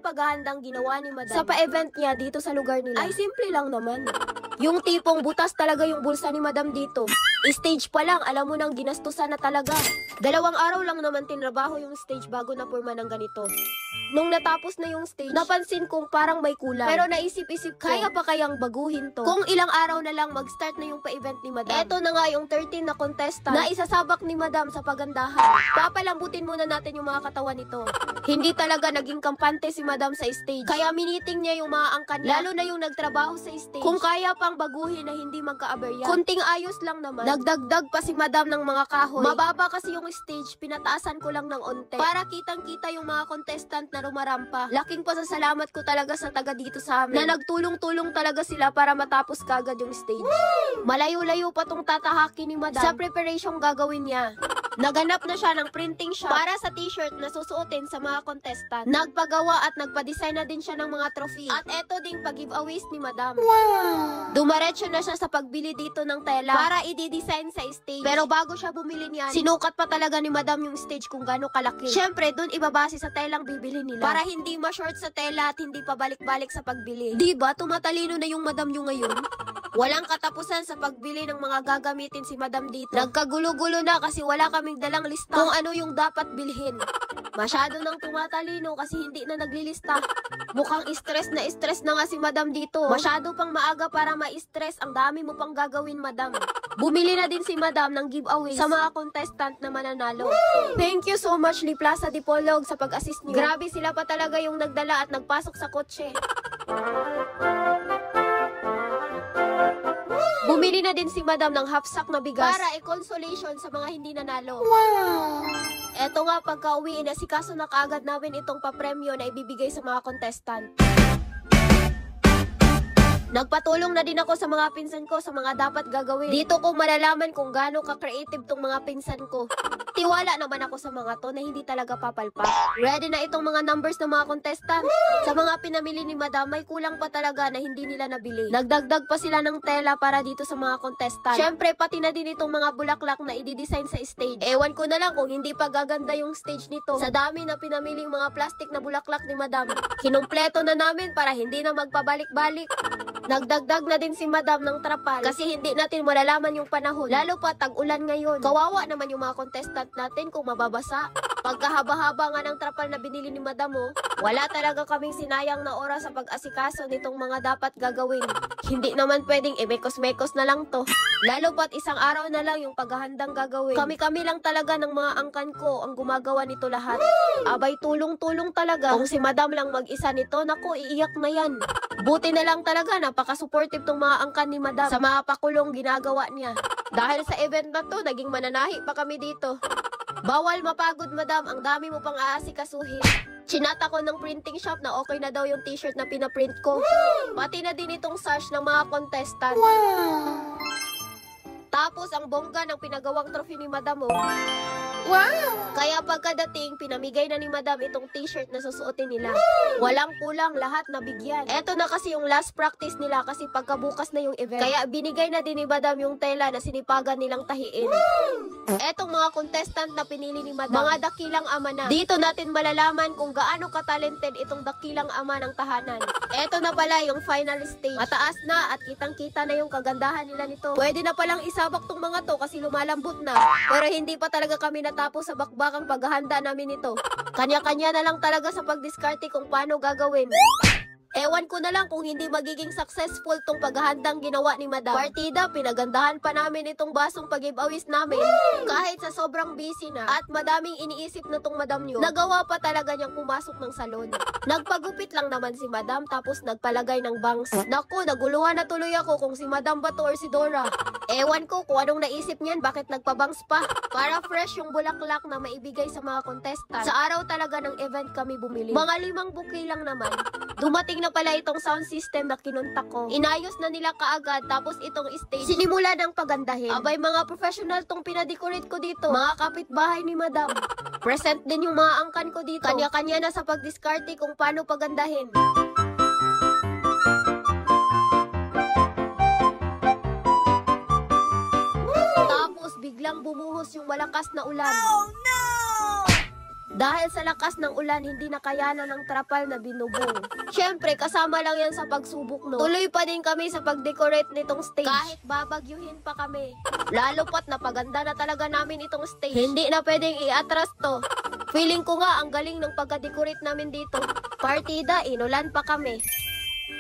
paghahandang ginawa ni Madam sa pa-event niya dito sa lugar nila ay simple lang naman. Yung tipong butas talaga yung bulsa ni Madam dito. Stage pa lang, alam mo nang ginastusan na talaga. 2 araw lang naman tinrabaho yung stage bago na porma ng ganito. Nung natapos na yung stage, napansin kong parang may kulang. Pero naisip-isip ko, kaya pa kayang baguhin to? Kung ilang araw na lang mag-start na yung pa-event ni Madam. Eto na nga yung 13 na contestant na isasabak ni Madam sa pagandahan. Papalambutin muna natin yung mga katawan nito. Hindi talaga naging kampante si Madam sa stage. Kaya miniting niya yung mga angkan niya, lalo na yung nagtrabaho sa stage. Kung kaya pang baguhin na hindi magka-aberya. Kunting ayos lang naman. Nagdagdag pa si Madam ng mga kahoy. Mababa kasi yung stage, pinataasan ko lang ng onte. Para kitang-kita yung mga contestant na rumarampa. Laking pasasalamat ko talaga sa taga dito sa amin. Na nagtulong-tulong talaga sila para matapos kagad yung stage. Malayo-layo pa tong tatahakin ni Madam sa preparation gagawin niya. Naganap na siya ng printing shop para sa t-shirt na susuotin sa mga contestant. Nagpagawa at nagpa-design na din siya ng mga trophy. At eto ding pag-giveaways ni Madam. Wow! Dumaretso na siya sa pagbili dito ng tela para i-design sa stage. Pero bago siya bumili niyan, sinukat pa talaga ni Madam yung stage kung gaano kalaki. Syempre, dun ibabase sa telang bibili nila. Para hindi ma-short sa tela at hindi pa balik-balik sa pagbili. Diba, tumatalino na yung Madam nyo ngayon? Walang katapusan sa pagbili ng mga gagamitin si Madam dito. Nagkagulo-gulo na kasi wala kaming dalang lista kung ano yung dapat bilhin. Masyado nang tumatalino kasi hindi na naglilista. Mukhang stress na nga si Madam dito. Masyado pang maaga para ma-stress. Ang dami mo pang gagawin, Madam. Bumili na din si Madam ng giveaway sa mga contestant na mananalo. Thank you so much, Lee Plaza Dipolog, sa pag-assist niyo. Grabe, sila pa talaga yung nagdala at nagpasok sa kotse. Bumili na din si Madam ng half sack na bigas para i-consolation sa mga hindi nanalo. Wow! Eto nga, pagka-uwi, inasikaso na kaagad namin itong papremyo na ibibigay sa mga contestant. Nagpatulong na din ako sa mga pinsan ko sa mga dapat gagawin. Dito ko malalaman kung gaano ka-creative tong mga pinsan ko. Tiwala naman ako sa mga to na hindi talaga papalpak. Ready na itong mga numbers ng mga contestant. Sa mga pinamili ni Madam, may kulang pa talaga na hindi nila nabili. Nagdagdag pa sila ng tela para dito sa mga contestant. Syempre, pati na din itong mga bulaklak na i-design sa stage. Ewan ko na lang kung hindi pa gaganda yung stage nito. Sa dami na pinamiling mga plastic na bulaklak ni Madam. Kinumpleto na namin para hindi na magpabalik-balik. Nagdagdag na din si Madam ng trapal kasi hindi natin malalaman yung panahon. Lalo pa tag-ulan ngayon. Kawawa naman yung mga contestant natin kung mababasa. Pagkahaba-haba nga ng trapal na binili ni Madam, wala talaga kaming sinayang na oras sa pag-asikaso nitong mga dapat gagawin. Hindi naman pwedeng mekos-mekos na lang to. Lalo pat isang araw na lang yung paghahandang gagawin. Kami-kami lang talaga ng mga angkan ko ang gumagawa nito lahat. Abay, tulong-tulong talaga. Kung si Madam lang mag-isa nito, naku, iiyak na yan. Buti na lang talaga, napaka-supportive tong mga angkan ni Madam sa mga pakulong ginagawa niya. Dahil sa event na to, naging mananahi pa kami dito. Bawal mapagod, Madam, ang dami mo pang aasikasuhin. Chinata ko ng printing shop na okay na daw yung t-shirt na pinaprint ko. Pati na din itong sash ng mga contestant. Tapos ang bongga ng pinagawang trophy ni Madam, wow! Kaya pagkadating, pinamigay na ni Madam itong t-shirt na susuotin nila. Walang kulang, lahat nabigyan. Eto na kasi yung last practice nila kasi pagkabukas na yung event. Kaya binigay na din ni Madam yung tela na sinipagan nilang tahiin. Etong mga contestant na pinili ni Madam, mga dakilang ama na. Dito natin malalaman kung gaano ka-talented itong dakilang ama ng tahanan. Eto na pala yung final stage. Mataas na at kitang-kita na yung kagandahan nila nito. Pwede na palang isabak tong mga to kasi lumalambot na. Pero hindi pa talaga kami natapos sa bakbakang paghahanda namin ito. Kanya-kanya na lang talaga sa pagdiskarte kung paano gagawin. Ewan ko na lang kung hindi magiging successful tong paghahandang ginawa ni Madam. Partida, pinagandahan pa namin itong basong pag-giveaways namin. Kahit sa sobrang busy na at madaming iniisip na tong Madam nyo, nagawa pa talaga niyang pumasok ng salon. Nagpagupit lang naman si Madam tapos nagpalagay ng bangs. Naku, naguluhan na tuloy ako kung si Madam ba to or si Dora. Ewan ko kung anong naisip niyan, bakit nagpabangs pa. Para fresh yung bulaklak na maibigay sa mga contestant. Sa araw talaga ng event kami bumili. Mga 5 bouquet lang naman. Dumating na pala itong sound system na kinuntak ko. Inayos na nila kaagad tapos itong stage sinimula ng pagandahin. Abay, mga professional tong pinadecorate ko dito. Mga kapitbahay ni Madam. Present din yung mga angkan ko dito. Kanya-kanya na sa pagdiskarte kung paano pagandahin. Tapos biglang bumuhos yung malakas na ulan. Oh no! Dahil sa lakas ng ulan, hindi nakayanan ng trapal na binubong. Syempre, kasama lang yan sa pagsubok, no? Tuloy pa din kami sa pag-decorate nitong stage. Kahit babagyuhin pa kami. Lalo pat napaganda na talaga namin itong stage. Hindi na pwedeng i-atras to. Feeling ko nga, ang galing ng pagka-decorate namin dito. Partida, inulan pa kami.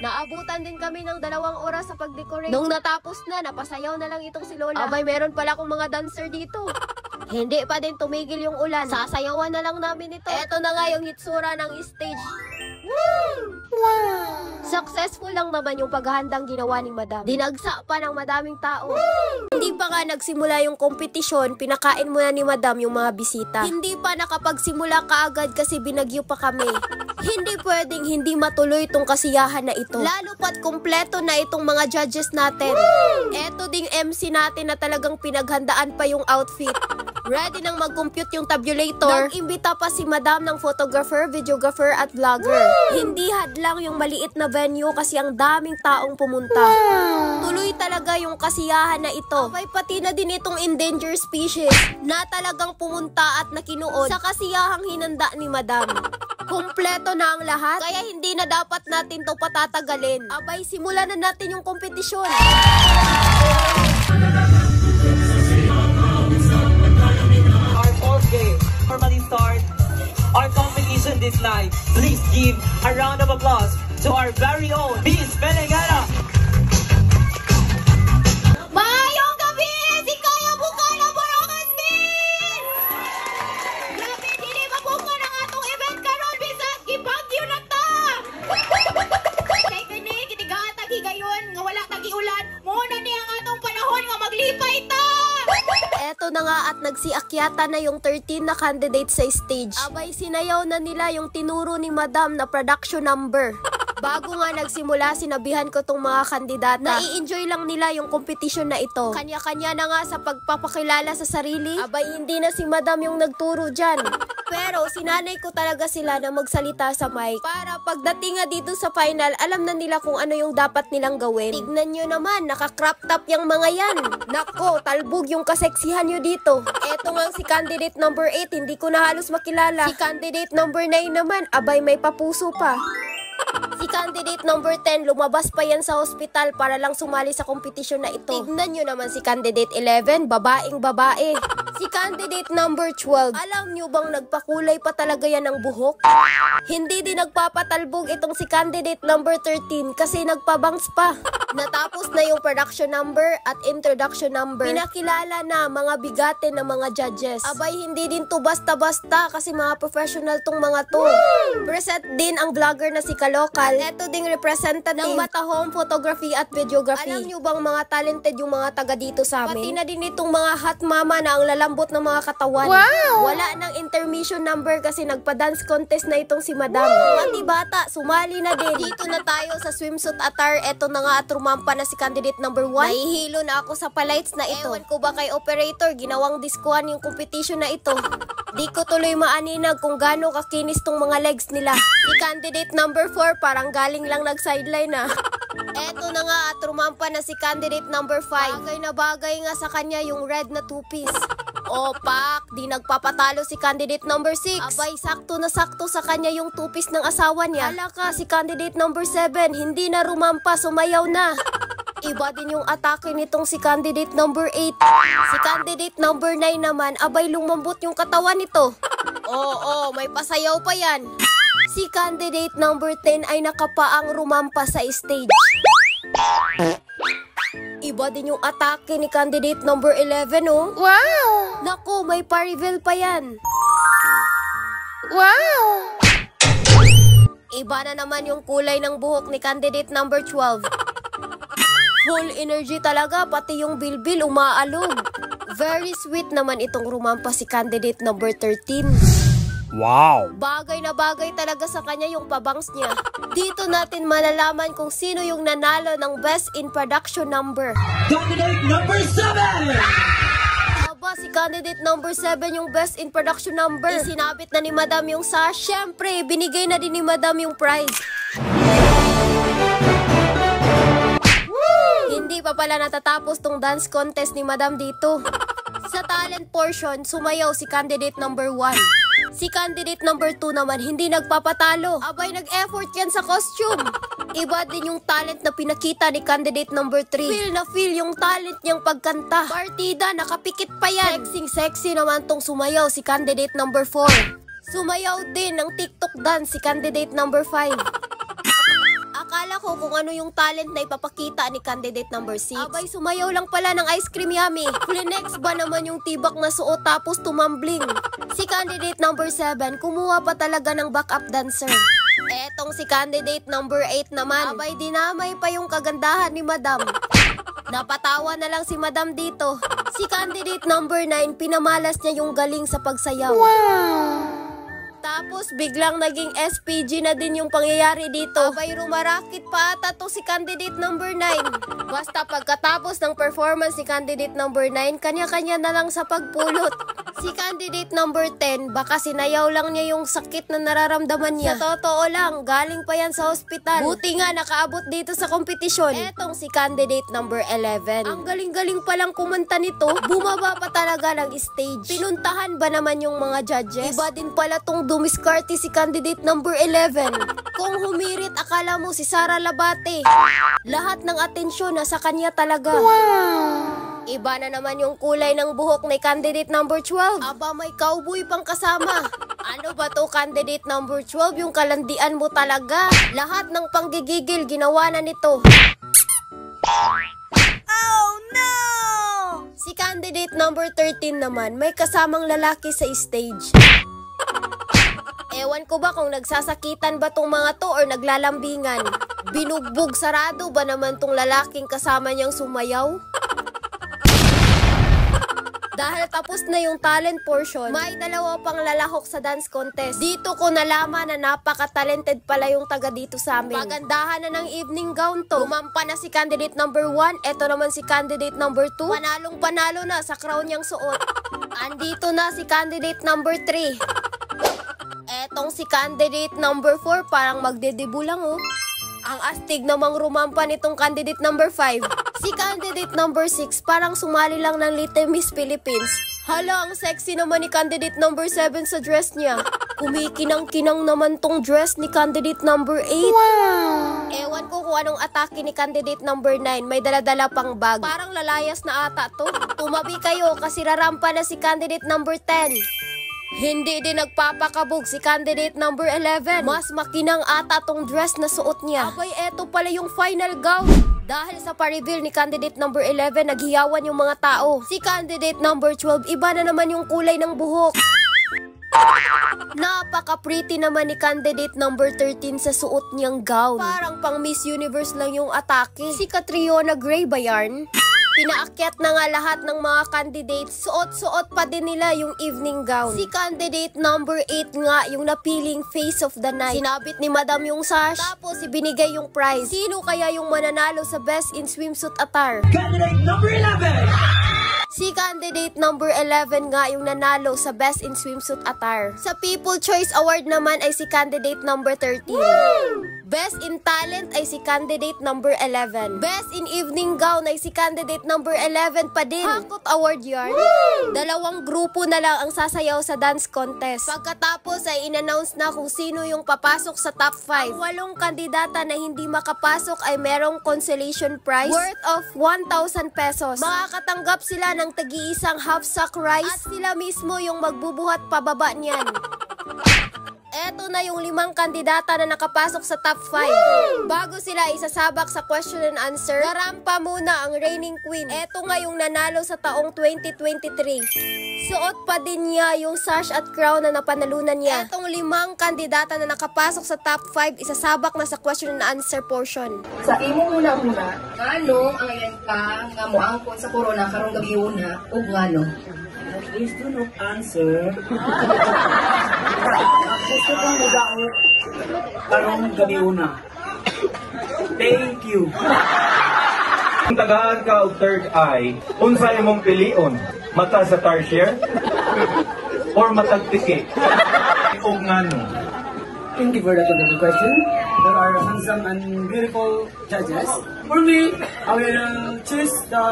Naabutan din kami ng 2 oras sa pag-decorate. Nung natapos na, napasayaw na lang itong si Lola. Abay, meron pala akong mga dancer dito. Hindi pa din tumigil yung ulan. Sasayawan na lang namin ito. Eto na nga yung hitsura ng stage. Wow! Successful lang naman yung paghahandang ginawa ni Madam. Dinagsa pa ng madaming tao. Hindi pa nga nagsimula yung kompetisyon, pinakain muna ni Madam yung mga bisita. Hindi pa nakapagsimula kaagad kasi binagyo pa kami. Hindi pwedeng hindi matuloy itong kasiyahan na ito. Lalo pat kumpleto na itong mga judges natin. Eto ding MC natin na talagang pinaghandaan pa yung outfit. Ready nang mag-compute yung tabulator. Nag-imbita pa si Madam ng photographer, videographer at vlogger. Hindi hadlang yung maliit na venue kasi ang daming taong pumunta. Tuloy talaga yung kasiyahan na ito. May pati na din itong endangered species na talagang pumunta at nakinuod sa kasiyahang hinanda ni Madam. Kumpleto na ang lahat, kaya hindi na dapat natin to patatagalin. Abay, simulan na natin yung kompetisyon. Our fourth game formally starts our competition this night. Please give a round of applause to our very own Miss Benegana. Mayong gabi! Si Kaya buka na Borokas Min! Grabe, hindi mabuka ng atong event karon bisag gibagyo na ta! Kay kini, kitigatag higayon nga wala tagi-ulan, muna ni ang atong panahon nga maglipay ta! Eto na nga at nagsiakyata na yung 13 na candidates sa stage. Abay, sinayaw na nila yung tinuro ni Madam na production number. Bago nga nagsimula, sinabihan ko tong mga kandidata na i-enjoy lang nila yung competition na ito. Kanya-kanya na nga sa pagpapakilala sa sarili. Abay, hindi na si Madam yung nagturo dyan. Pero sinanay ko talaga sila na magsalita sa mic para pagdating nga dito sa final, alam na nila kung ano yung dapat nilang gawin. Tignan nyo naman, naka-crop top yung mga yan. Nako, talbog yung kaseksihan nyo dito. Eto nga si candidate number 8, hindi ko na halos makilala. Si candidate number 9 naman, abay may papuso pa. Si candidate number 10, lumabas pa yan sa hospital para lang sumali sa kompetisyon na ito. Tignan nyo naman si candidate 11, babaeng babae. Si candidate number 12, alam nyo bang nagpakulay pa talaga yan ng buhok? Hindi din nagpapatalbog itong si candidate number 13 kasi nagpabangs pa. Natapos na yung production number at introduction number. Pinakilala na mga bigatin ng mga judges. Abay, hindi din to basta-basta kasi mga professional tong mga to. Present din ang vlogger na si Kalokal. Eto ding representative ng Matahome Photography at Videography. Alam nyo bang mga talented yung mga taga dito sa amin? Pati na din itong mga hot mama na ang lalambot ng mga katawan. Wow! Wala nang intermission number kasi nagpa-dance contest na itong si Madam. Pati bata, sumali na din. Dito na tayo sa swimsuit attire. Eto na nga at rumampa na si candidate number 1. Nahihilo na ako sa palights na ito. Ewan ko ba kay operator, ginawang diskuhan yung competition na ito. Di ko tuloy maaninag kung gaano kakinis tong mga legs nila. Si candidate number 4 parang galing lang nag-sideline na. Eto na nga at rumampa na si candidate number 5. Bagay na bagay nga sa kanya yung red na two-piece. Opak, di nagpapatalo si candidate number 6. Abay, sakto na sakto sa kanya yung two-piece ng asawa niya. Hala ka, si candidate number 7, hindi na rumampa, sumayaw na. Iba din yung atake nitong si candidate number 8. Si candidate number 9 naman, abay lumambot yung katawan nito. Oo, may pasayaw pa yan. Si candidate number 10 ay nakapaang rumampa sa stage. Iba din yung atake ni candidate number 11, oh. Wow! Naku, may pa-reveal pa yan. Wow! Iba na naman yung kulay ng buhok ni candidate number 12. Full energy talaga, pati yung bilbil umaalog. Very sweet naman itong rumampa si candidate number 13. Wow! Bagay na bagay talaga sa kanya yung pabangs niya. Dito natin malalaman kung sino yung nanalo ng Best in Production Number. Candidate number 7! Aba, si candidate number 7 yung Best in Production Number. Isinabit na ni Madam yung sash. Syempre, binigay na din ni Madam yung prize. Hindi pa pala natatapos tong dance contest ni Madam dito. Sa talent portion, sumayaw si candidate number 1. Si candidate number 2 naman hindi nagpapatalo. Abay, nag-effort yan sa costume. Iba din yung talent na pinakita ni candidate number 3. Feel na feel yung talent niyang pagkanta. Partida, nakapikit pa yan. Sexy naman tong sumayaw si candidate number 4. Sumayaw din ng TikTok dance si candidate number 5. Akala ko kung ano yung talent na ipapakita ni candidate number 6. Abay, sumayaw lang pala ng ice cream yummy. Flinex ba naman yung tibak na suot tapos tumambling? Si candidate number 7, kumuha pa talaga ng backup dancer. Etong si candidate number 8 naman, abay dinamay pa yung kagandahan ni Madam. Napatawa na lang si Madam dito. Si candidate number 9, pinamalas niya yung galing sa pagsayaw. Wow! Tapos biglang naging SPG na din yung pangyayari dito. Abay, rumarakit pa ata to si candidate number 9. Basta pagkatapos ng performance ni candidate number 9, kanya-kanya na lang sa pagpulot. Si candidate number 10, baka sinayaw lang niya yung sakit na nararamdaman niya. Sa totoo lang, galing pa yan sa ospital. Buti nga nakaabot dito sa kompetisyon. Etong si candidate number 11. Ang galing-galing palang kumanta nito, bumaba pa talaga ng stage. Pinuntahan ba naman yung mga judges? Iba din pala tong dumiskarte si candidate number 11. Kung humirit, akala mo si Sara Labate. Lahat ng atensyon nasa kanya talaga. Wow! Iba na naman yung kulay ng buhok ni candidate number 12. Aba, may cowboy pang kasama. Ano ba to, candidate number 12? Yung kalandian mo talaga. Lahat ng panggigigil ginawa na nito. Oh no! Si candidate number 13 naman, may kasamang lalaki sa stage. Ewan ko ba kung nagsasakitan ba tong mga to or naglalambingan. Binugbog sarado ba naman tong lalaking kasama niyang sumayaw? Dahil tapos na yung talent portion, may dalawa pang lalahok sa dance contest. Dito ko nalaman na napaka-talented pala yung taga dito sa amin. Pagandahan na ng evening gown to. Lumampa na si candidate number 1, eto naman si candidate number 2. Panalong panalo na sa crown niyang suot. Andito na si candidate number 3. Etong si candidate number 4, parang magdedebut lang oh. Ang astig namang rumampa nitong candidate number 5. Si candidate number 6, parang sumali lang ng Little Miss Philippines. Hala, ang sexy naman ni candidate number 7 sa dress niya. Kumikinang-kinang naman tong dress ni candidate number 8. Wow! Ewan ko kung anong atake ni candidate number 9. May daladala pang bag. Parang lalayas na ata to. Tumabi kayo kasi rarampa na si candidate number 10. Hindi din nagpapakabog si candidate number 11. Mas makinang ata tong dress na suot niya. Abay, eto pala yung final gown. Dahil sa pa-reveal ni candidate number 11, naghiyawan yung mga tao. Si candidate number 12, iba na naman yung kulay ng buhok. Napaka-pretty naman ni candidate number 13 sa suot niyang gown. Parang pang Miss Universe lang yung atake. Si Catriona Gray ba yarn? Pinaakyat na nga lahat ng mga candidates. Suot-suot pa din nila yung evening gown. Si candidate number 8 nga yung napiling face of the night. Sinabit ni Madam yung sash, tapos ibinigay yung prize. Sino kaya yung mananalo sa best in swimsuit attire? Candidate number 11! Si candidate number 11 nga yung nanalo sa best in swimsuit attire. Sa People Choice Award naman ay si candidate number 13. Woo! Best in Talent ay si candidate number 11. Best in Evening Gown ay si candidate number 11 pa din. Hakot award yarn. Dalawang grupo na lang ang sasayaw sa dance contest. Pagkatapos ay in-announce na kung sino yung papasok sa top 5. Ang 8 kandidata na hindi makapasok ay merong consolation prize worth of 1,000 pesos. Makakatanggap sila ng tagi-isang half sack rice at sila mismo yung magbubuhat pababa niyan. Eto na yung 5 kandidata na nakapasok sa top 5. Bago sila isasabak sa question and answer, narampa muna ang reigning queen. Eto nga yung nanalo sa taong 2023. Suot pa din niya yung sash at crown na napanalunan niya. Etong 5 kandidata na nakapasok sa top 5, isasabak na sa question and answer portion. Sa imo muna-muna, ngano ang iyan ka nga moangkon sa corona karong gabi una ug ngano? Please do not answer. Gusto kong mudaot karong gabi una. Thank you. Kung tagaan ka og third eye, unsa imong pilion? Mata sa tarsier? Or matagtiki? O ngano? Thank you for that wonderful question. There are handsome and beautiful judges. For me, I will choose the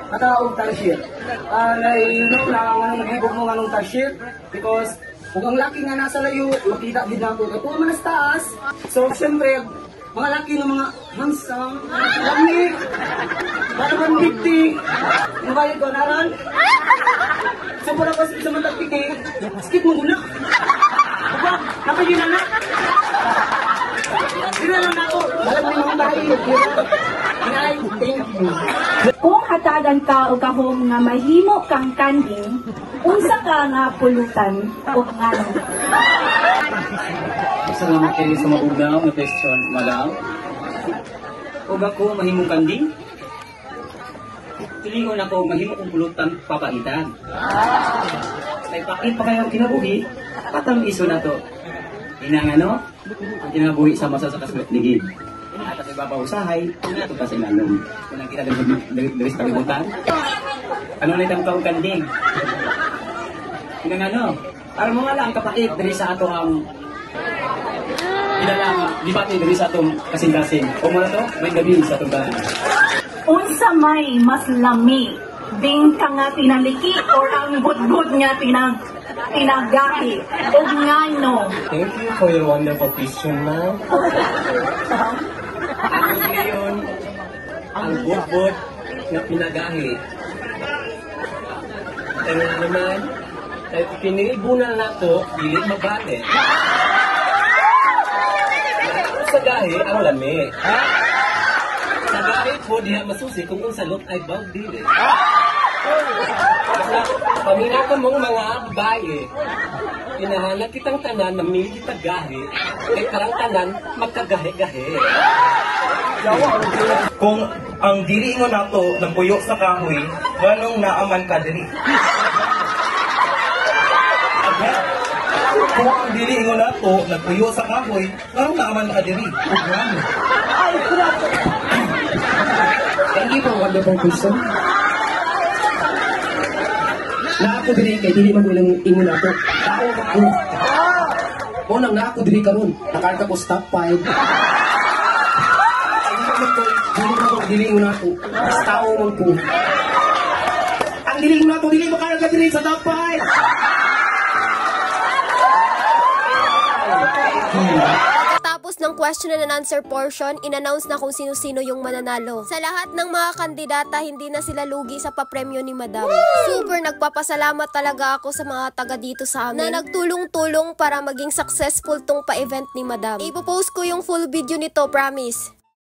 mata of tarsier. You know na anong naghibog mo anong tarsier because Kung ang laki nga nasa layo, makita din ako. Kaya kung manas taas, so siyempre, mga laki ng mga handsome, lami, para 150, yung bayad ko, naran. So para ko sa mga tagpiki, skip mo guna. Aba, napagin na. Sila lang ako, alam mo yung mga bahay. Thank you. Kung hatagan ka o kahong nga mahimo kang kanding, unsa ka nga pulutan o ngano? Salamat kayo sa maugnaw na question, madam. Huwag ako mahimong kanding. Tulingon ako mahimo kong pulutan papaitan. May pakit pa kayo ang kinabuhi, patang iso na to. Inang ano, ang kinabuhi sa masa sa kasligid. At sa ibabaw-usahay, ito kasi nalong. Kung nakita dari sa kalibutan, ano na itang kaong kanding? Inang ano, para mo nga lang kapakit dari sa ato ang di ba dari sa atong kasing-kasing. O mo na to, may gabi sa atong bahay. Unsa may mas lami, ding ka nga tinaliki or ang budbud nga tinagahi o ngano? Thank you for your wonderful question, ma'am. Ako ngayon, ang budbud na pinagahi. Pero naman, pinilibunan na to, pilit mabate. Sa gahi, ang lami. Sa gahi po, diha masusi kung ang salot ay bawd dili. Paminaw mong mga babae, inahanap kitang tanan na may kitagahi, ay karang tanan magkagahe-gahe. Kung ang diri mo nato ng puyo sa kahoy, ganong naaman ka diri. Kung ang diri mo nato nagpuyo sa kahoy, ganong naaman ka diri. Thank you for a wonderful question. Na ako diri kay dili man ulang ingon nato. Tao ako. Unang na ako diri karon, nakarga ko stop 5. Dili ingon nato. Mas tao man ko. Ang dili ingon nato dili makarga diri sa top 5. Pagkatapos ng question and answer portion, in-announce na kung sino-sino yung mananalo. Sa lahat ng mga kandidata, hindi na sila lugi sa papremyo ni Madam. Super nagpapasalamat talaga ako sa mga taga dito sa amin na nagtulong-tulong para maging successful tong pa-event ni Madam. Ipopost ko yung full video nito, promise.